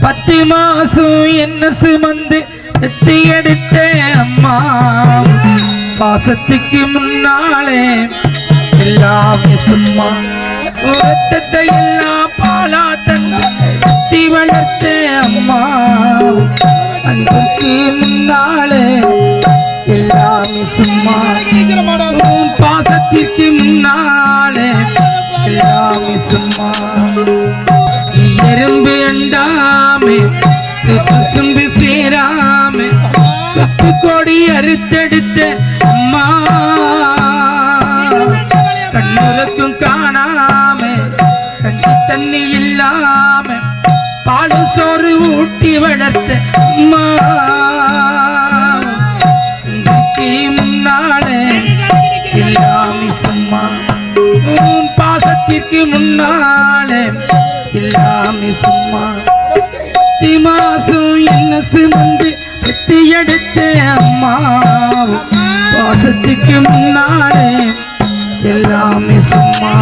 10 மாசம் என்ன சுமந்து எத்தி எடுத்த அம்மா பாசத்துக்கு முன்னாலே எல்லாமே சும்மா ரத்தத்தை எல்லாம் பாலா தந்து எத்தி வளர்த்த அம்மா அன்புக்கு முன்னாலே எல்லாமே சும்மா பாசத்திற்கு முன்னாலே எல்லாமே சும்மா எறும்பு அண்டாமே சுசும்பு சேராமே சொத்து கொடி அறுத்தெடுத்த அம்மா கண்ணுறக்கும் காணாமே கஞ்சி தண்ணி இல்லாம பாலு சோறு ஊட்டி வளர்த்த அம்மா முன்னாலே எல்லாமே சும்மா பாசத்திற்கு முன்னாலே எல்லாமே சும்மா 10 மாசம் என்ன சுமந்து எத்தி எடுத்த அம்மா பாசத்துக்கு முன்னாலே எல்லாமே சும்மா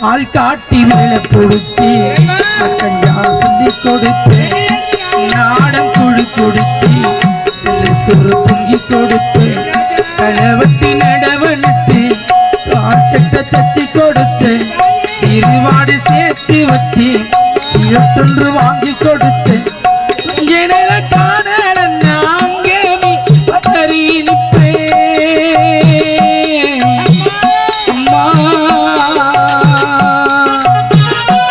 ஆள் காட்டி மேல பிடிச்சி கஞ்சா சொல்லி கொடுத்தேன் நாடம் குழு குடிச்சி சுரு பொங்கி கொடுத்தேன் களவட்டி நடவனுக்கு காட்சட்டை தச்சு கொடுத்தேன் இருவாடு சேர்த்து வச்சு 21 வாங்கி கொடுத்தேன் காண